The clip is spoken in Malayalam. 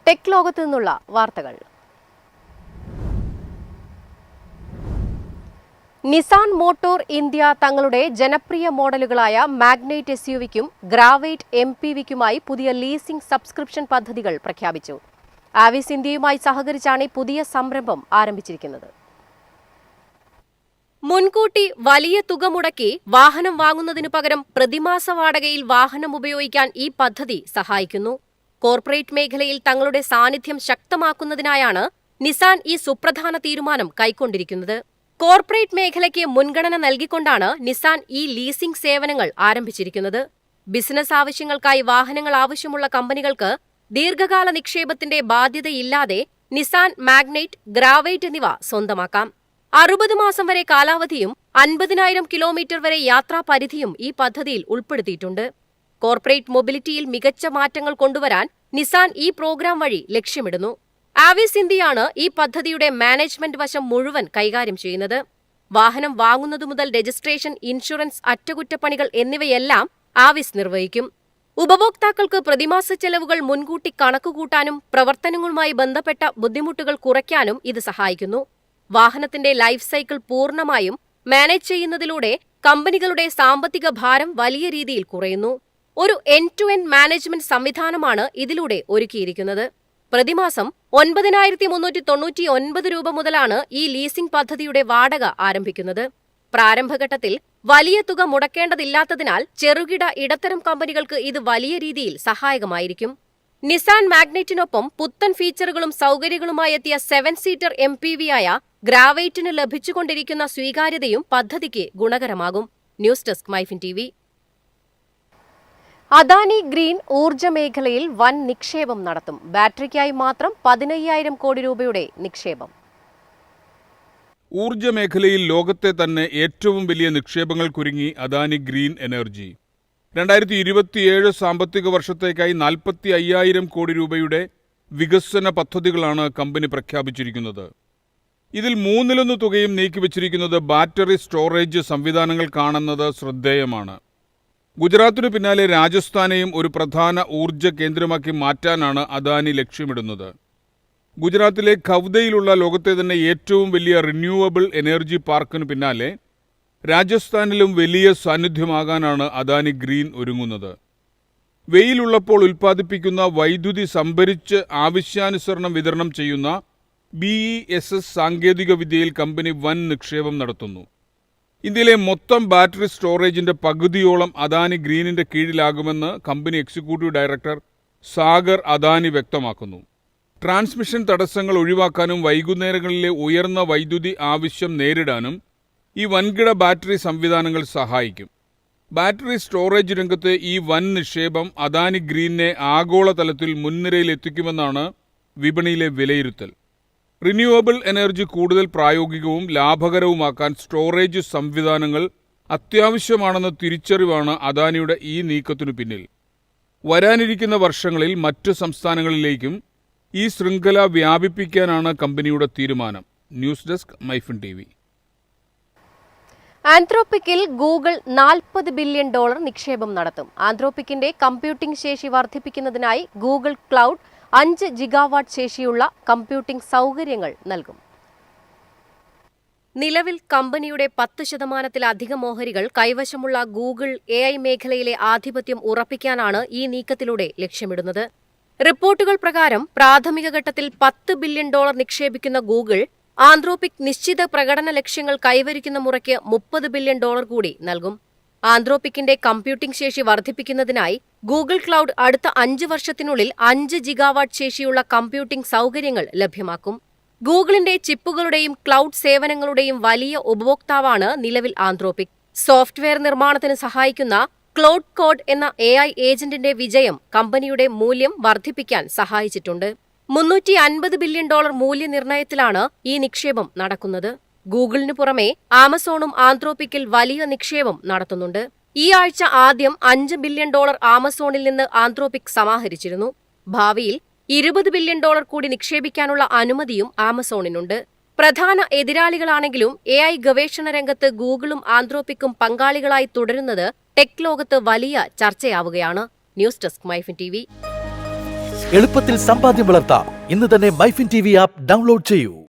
ടെക് ലോകത്തു നിന്നുള്ള വാർത്തകൾ. നിസാൻ മോട്ടോർ ഇന്ത്യ തങ്ങളുടെ ജനപ്രിയ മോഡലുകളായ മാഗ്നൈറ്റ് എസ്യുവിക്കും ഗ്രാവൈറ്റ് എംപിവിക്കുമായി പുതിയ ലീസിംഗ് സബ്സ്ക്രിപ്ഷൻ പദ്ധതികൾ പ്രഖ്യാപിച്ചു. ആവിസ് ഇന്ത്യയുമായി സഹകരിച്ചാണ് പുതിയ സംരംഭം ആരംഭിച്ചിരിക്കുന്നത്. മുൻകൂട്ടി വലിയ തുക മുടക്കി വാഹനം വാങ്ങുന്നതിനു പകരം പ്രതിമാസ വാടകയിൽ വാഹനം ഉപയോഗിക്കാൻ ഈ പദ്ധതി സഹായിക്കുന്നു. കോർപ്പറേറ്റ് മേഖലയിൽ തങ്ങളുടെ സാന്നിധ്യം ശക്തമാക്കുന്നതിനായാണ് നിസാൻ ഈ സുപ്രധാന തീരുമാനം കൈക്കൊണ്ടിരിക്കുന്നത്. കോർപ്പറേറ്റ് മേഖലയ്ക്ക് മുൻഗണന നൽകിക്കൊണ്ടാണ് നിസാൻ ഈ ലീസിംഗ് സേവനങ്ങൾ ആരംഭിച്ചിരിക്കുന്നത്. ബിസിനസ് ആവശ്യങ്ങൾക്കായി വാഹനങ്ങൾ ആവശ്യമുള്ള കമ്പനികൾക്ക് ദീർഘകാല നിക്ഷേപത്തിന്റെ ബാധ്യതയില്ലാതെ നിസാൻ മാഗ്നൈറ്റ്, ഗ്രാവൈറ്റ് എന്നിവ സ്വന്തമാക്കാം. 60 മാസം വരെ കാലാവധിയും 50,000 കിലോമീറ്റർ വരെ യാത്രാപരിധിയും ഈ പദ്ധതിയിൽ ഉൾപ്പെടുത്തിയിട്ടുണ്ട്. കോർപ്പറേറ്റ് മൊബിലിറ്റിയിൽ മികച്ച മാറ്റങ്ങൾ കൊണ്ടുവരാൻ നിസാൻ ഈ പ്രോഗ്രാം വഴി ലക്ഷ്യമിടുന്നു. ആവിസ് ഇന്ത്യയാണ് ഈ പദ്ധതിയുടെ മാനേജ്മെന്റ് വശം മുഴുവൻ കൈകാര്യം ചെയ്യുന്നത്. വാഹനം വാങ്ങുന്നതു മുതൽ രജിസ്ട്രേഷൻ, ഇൻഷുറൻസ്, അറ്റകുറ്റപ്പണികൾ എന്നിവയെല്ലാം ആവിസ് നിർവഹിക്കും. ഉപഭോക്താക്കൾക്ക് പ്രതിമാസ ചെലവുകൾ മുൻകൂട്ടി കണക്കുകൂട്ടാനും പ്രവർത്തനങ്ങളുമായി ബന്ധപ്പെട്ട ബുദ്ധിമുട്ടുകൾ കുറയ്ക്കാനും ഇത് സഹായിക്കുന്നു. വാഹനത്തിന്റെ ലൈഫ് സൈക്കിൾ പൂർണ്ണമായും മാനേജ് ചെയ്യുന്നതിലൂടെ കമ്പനികളുടെ സാമ്പത്തിക ഭാരം വലിയ രീതിയിൽ കുറയുന്നു. ഒരു എൻഡ് ടു എൻഡ് മാനേജ്മെന്റ് സംവിധാനമാണ് ഇതിലൂടെ ഒരുക്കിയിരിക്കുന്നത്. പ്രതിമാസം 9,399 രൂപ മുതലാണ് ഈ ലീസിംഗ് പദ്ധതിയുടെ വാടക ആരംഭിക്കുന്നത്. പ്രാരംഭഘട്ടത്തിൽ വലിയ തുക മുടക്കേണ്ടതില്ലാത്തതിനാൽ ചെറുകിട ഇടത്തരം കമ്പനികൾക്ക് ഇത് വലിയ രീതിയിൽ സഹായകമായിരിക്കും. നിസാൻ മാഗ്നൈറ്റിനൊപ്പം പുത്തൻ ഫീച്ചറുകളും സൗകര്യങ്ങളുമായി എത്തിയ 7 സീറ്റർ എംപിവിയായ ഗ്രാവൈറ്റിന് ലഭിച്ചുകൊണ്ടിരിക്കുന്ന സ്വീകാര്യതയും പദ്ധതിക്ക് ഗുണകരമാകും. News desk MyFin TV. Adani Green ഊർജ്ജ മേഖലയിൽ വൻ നിക്ഷേപം നടത്തും. ബാറ്ററിക്കായി മാത്രം 15,000 കോടി രൂപയുടെ നിക്ഷേപം. ഊർജ്ജ മേഖലയിൽ ലോകത്തെ തന്നെ ഏറ്റവും വലിയ നിക്ഷേപങ്ങൾക്കൊരുങ്ങി അദാനി ഗ്രീൻ എനർജി. 2027 സാമ്പത്തിക വർഷത്തേക്കായി 45,000 കോടി രൂപയുടെ വികസന പദ്ധതികളാണ് കമ്പനി പ്രഖ്യാപിച്ചിരിക്കുന്നത്. ഇതിൽ 1/3 തുകയും നീക്കിവച്ചിരിക്കുന്നത് ബാറ്ററി സ്റ്റോറേജ് സംവിധാനങ്ങൾക്കാണെന്നത് ശ്രദ്ധേയമാണ്. ഗുജറാത്തിനു പിന്നാലെ രാജസ്ഥാനെയും ഒരു പ്രധാന ഊർജ്ജ കേന്ദ്രമാക്കി മാറ്റാനാണ് അദാനി ലക്ഷ്യമിടുന്നത്. ഗുജറാത്തിലെ ഖവ്ദയിലുള്ള ലോകത്തെ തന്നെ ഏറ്റവും വലിയ റിന്യൂവബിൾ എനർജി പാർക്കിനു പിന്നാലെ രാജസ്ഥാനിലും വലിയ സാന്നിധ്യമാകാനാണ് അദാനി ഗ്രീൻ ഒരുങ്ങുന്നത്. വെയിലുള്ളപ്പോൾ ഉൽപ്പാദിപ്പിക്കുന്ന വൈദ്യുതി സംഭരിച്ച് ആവശ്യാനുസരണം വിതരണം ചെയ്യുന്ന BESS സാങ്കേതിക വിദ്യയിൽ കമ്പനി വൻ നിക്ഷേപം നടത്തുന്നു. ഇന്ത്യയിലെ മൊത്തം ബാറ്ററി സ്റ്റോറേജിന്റെ പകുതിയോളം അദാനി ഗ്രീനിന്റെ കീഴിലാകുമെന്ന് company executive director Sagar Adani വ്യക്തമാക്കുന്നു. ട്രാൻസ്മിഷൻ തടസ്സങ്ങൾ ഒഴിവാക്കാനും വൈകുന്നേരങ്ങളിലെ ഉയർന്ന വൈദ്യുതി ആവശ്യം നേരിടാനും ഈ വൻകിട ബാറ്ററി സംവിധാനങ്ങൾ സഹായിക്കും. ബാറ്ററി സ്റ്റോറേജ് രംഗത്തെ ഈ വൻ നിക്ഷേപം അദാനി ഗ്രീനിനെ ആഗോളതലത്തിൽ മുൻനിരയിലെത്തിക്കുമെന്നാണ് വിപണിയിലെ വിലയിരുത്തൽ. റിന്യൂവബിൾ എനർജി കൂടുതൽ പ്രായോഗികവും ലാഭകരവുമാക്കാൻ സ്റ്റോറേജ് സംവിധാനങ്ങൾ അത്യാവശ്യമാണെന്ന തിരിച്ചറിവാണ് അദാനിയുടെ ഈ നീക്കത്തിനു പിന്നിൽ. വരാനിരിക്കുന്ന വർഷങ്ങളിൽ മറ്റു സംസ്ഥാനങ്ങളിലേക്കും ഈ ശൃംഖല വ്യാപിപ്പിക്കാനാണ് കമ്പനിയുടെ തീരുമാനം. News desk MyFin TV. ആന്ത്രോപിക്കിൽ ഗൂഗിൾ $40 ബില്യൺ നിക്ഷേപം നടത്തും. ആന്ത്രോപിക്കിന്റെ കമ്പ്യൂട്ടിംഗ് ശേഷി വർദ്ധിപ്പിക്കുന്നതിനായി ഗൂഗിൾ ക്ലൗഡ് 5 ജിഗാവാട്ട് ശേഷിയുള്ള കമ്പ്യൂട്ടിംഗ് സൗകര്യങ്ങൾ നൽകും. നിലവിൽ കമ്പനിയുടെ 10%-ലധികം ഓഹരികൾ കൈവശമുള്ള ഗൂഗിൾ AI മേഖലയിലെ ആധിപത്യം ഉറപ്പിക്കാനാണ് ഈ നീക്കത്തിലൂടെ ലക്ഷ്യമിടുന്നത്. റിപ്പോർട്ടുകൾ പ്രകാരം പ്രാഥമിക ഘട്ടത്തിൽ $10 ബില്യൺ നിക്ഷേപിക്കുന്ന ഗൂഗിൾ ആന്ത്രോപിക് നിശ്ചിത പ്രകടന ലക്ഷ്യങ്ങൾ കൈവരിക്കുന്ന മുറയ്ക്ക് $30 ബില്യൺ കൂടി നൽകും. ആന്ത്രോപിക്കിന്റെ കമ്പ്യൂട്ടിംഗ് ശേഷി വർദ്ധിപ്പിക്കുന്നതിനായി ഗൂഗിൾ ക്ലൗഡ് അടുത്ത 5 വർഷത്തിനുള്ളിൽ 5 ജിഗാവാട്ട് ശേഷിയുള്ള കമ്പ്യൂട്ടിംഗ് സൗകര്യങ്ങൾ ലഭ്യമാക്കും. ഗൂഗിളിന്റെ ചിപ്പുകളുടെയും ക്ലൗഡ് സേവനങ്ങളുടെയും വലിയ ഉപഭോക്താവാണ് നിലവിൽ ആന്ത്രോപിക്. സോഫ്റ്റ്വെയർ നിർമ്മാണത്തിന് സഹായിക്കുന്ന ക്ലൗഡ് കോഡ് എന്ന AI ഏജന്റിന്റെ വിജയം കമ്പനിയുടെ മൂല്യം വർദ്ധിപ്പിക്കാൻ സഹായിച്ചിട്ടുണ്ട്. $350 ബില്യൺ മൂല്യനിർണ്ണയത്തിലാണ് ഈ നിക്ഷേപം നടക്കുന്നത്. ഗൂഗിളിനു പുറമെ ആമസോണും ആന്ത്രോപിക്കിൽ വലിയ നിക്ഷേപം നടത്തുന്നുണ്ട്. ഈ ആഴ്ച ആദ്യം $5 ബില്യൺ ആമസോണിൽ നിന്ന് ആന്ത്രോപിക് സമാഹരിച്ചിരുന്നു. ഭാവിയിൽ $20 ബില്യൺ കൂടി നിക്ഷേപിക്കാനുള്ള അനുമതിയും ആമസോണിനുണ്ട്. പ്രധാന എതിരാളികളാണെങ്കിലും AI ഗവേഷണ രംഗത്ത് ഗൂഗിളും ആന്ത്രോപിക്കും പങ്കാളികളായി തുടരുന്നത് ടെക് ലോകത്ത് വലിയ ചർച്ചയാവുകയാണ്. News desk MyFin TV. എളുപ്പത്തിൽ സമ്പാദ്യം വളർത്താം. ഇന്ന് തന്നെ മൈഫിൻ TV ആപ്പ് ഡൗൺലോഡ് ചെയ്യൂ.